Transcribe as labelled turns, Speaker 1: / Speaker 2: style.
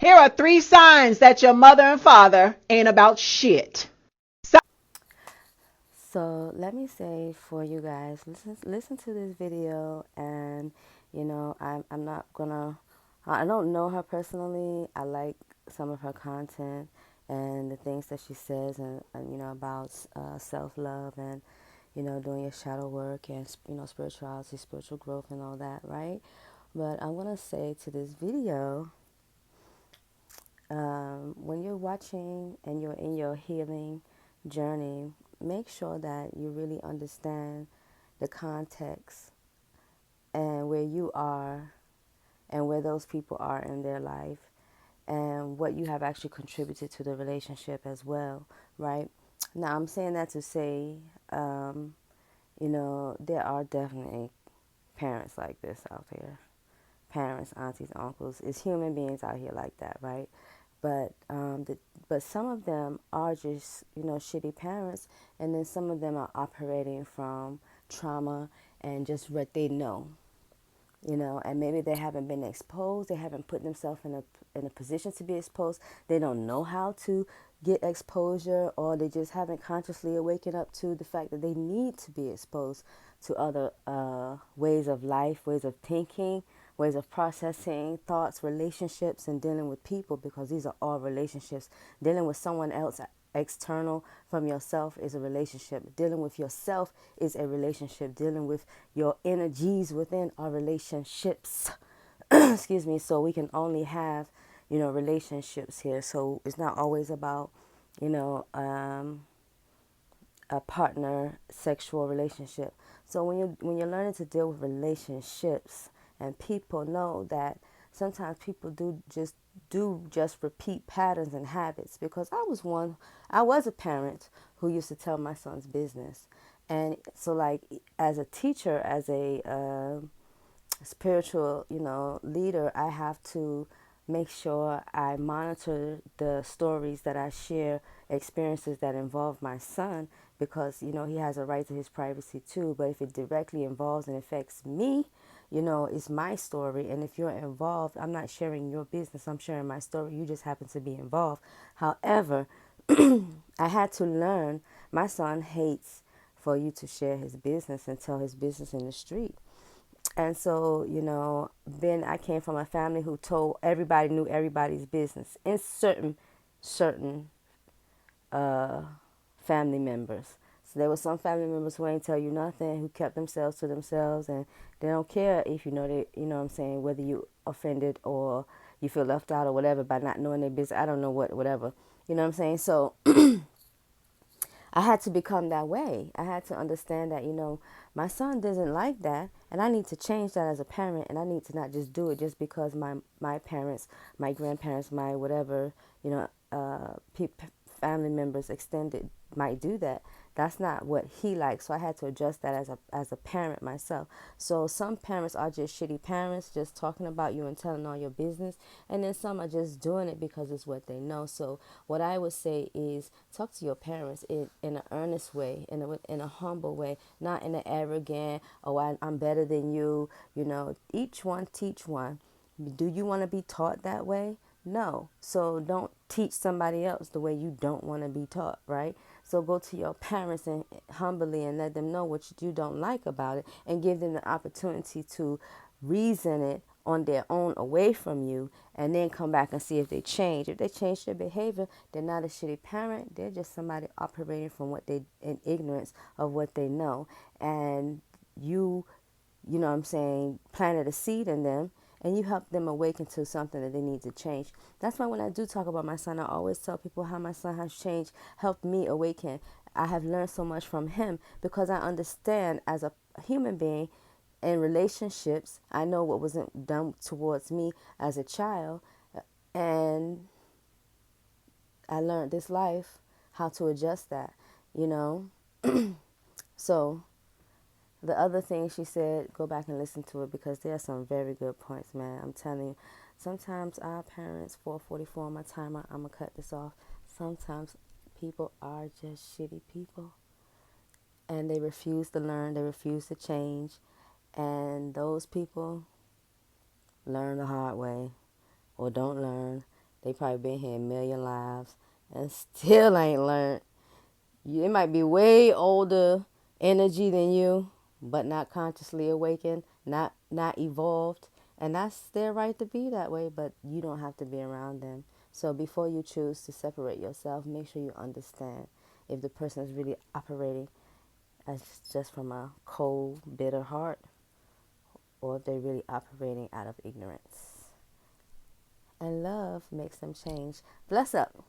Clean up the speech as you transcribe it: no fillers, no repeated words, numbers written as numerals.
Speaker 1: Here are 3 signs that your mother and father ain't about shit.
Speaker 2: So let me say for you guys, listen to this video, and I'm not gonna. I don't know her personally. I like some of her content and the things that she says, and about self love and doing your shadow work and spirituality, spiritual growth, and all that, right? But I'm gonna say to this video, when you're watching and you're in your healing journey, make sure that you really understand the context and where you are and where those people are in their life and what you have actually contributed to the relationship as well, right? Now, I'm saying that to say, there are definitely parents like this out there. Parents, aunties, uncles. It's human beings out here like that, right? But some of them are just shitty parents, and then some of them are operating from trauma and just what they know, and maybe they haven't been exposed. They haven't put themselves in a position to be exposed. They don't know how to get exposure, or they just haven't consciously awakened up to the fact that they need to be exposed to other ways of life, ways of thinking, ways of processing thoughts, relationships, and dealing with people, because these are all relationships. Dealing with someone else external from yourself is a relationship. Dealing with yourself is a relationship. Dealing with your energies within are relationships. Excuse me. So we can only have, relationships here. So it's not always about, you know, um, a partner sexual relationship. So when you're learning to deal with relationships, and people know that sometimes people do just repeat patterns and habits, because I was a parent who used to tell my son's business. And so, like, as a teacher, as a spiritual, leader, I have to make sure I monitor the stories that I share, experiences that involve my son, because he has a right to his privacy too. But if it directly involves and affects me, it's my story. And if you're involved, I'm not sharing your business, I'm sharing my story. You just happen to be involved. However, I had to learn. My son hates for you to share his business and tell his business in the street. And so, then I came from a family who told everybody, knew everybody's business, in certain uh, family members. So there were some family members who ain't tell you nothing, who kept themselves to themselves, and they don't care if what I'm saying, whether you offended or you feel left out or whatever by not knowing their business. I don't know whatever. You know what I'm saying? So I had to become that way. I had to understand that, my son doesn't like that, and I need to change that as a parent, and I need to not just do it just because my parents, my grandparents, my whatever, family members extended might do that. That's not what he likes. So I had to adjust that as a parent myself. So some parents are just shitty parents, just talking about you and telling all your business, and then some are just doing it because it's what they know. So what I would say is talk to your parents in an earnest way, in a humble way, not in an arrogant, oh, I'm better than you. Each one teach one. Do you want to be taught that way? No. So don't teach somebody else the way you don't want to be taught, right? So go to your parents and humbly and let them know what you don't like about it, and give them the opportunity to reason it on their own away from you, and then come back and see if they change. If they change their behavior, they're not a shitty parent. They're just somebody operating from what they in ignorance of what they know. And you know what I'm saying, planted a seed in them, and you help them awaken to something that they need to change. That's why when I do talk about my son, I always tell people how my son has changed, helped me awaken. I have learned so much from him because I understand as a human being in relationships, I know what wasn't done towards me as a child, and I learned this life how to adjust that, you know. So the other thing she said, go back and listen to it, because there are some very good points, man. I'm telling you, sometimes our parents, 4:44 on my timer, I'm going to cut this off. Sometimes people are just shitty people, and they refuse to learn, they refuse to change. And those people learn the hard way, or don't learn, They probably been here a million lives and still ain't learned. It might be way older energy than you, but not consciously awakened, not evolved. And that's their right to be that way, but you don't have to be around them. So before you choose to separate yourself, make sure you understand if the person is really operating as just from a cold, bitter heart, or if they're really operating out of ignorance. And love makes them change. Bless up.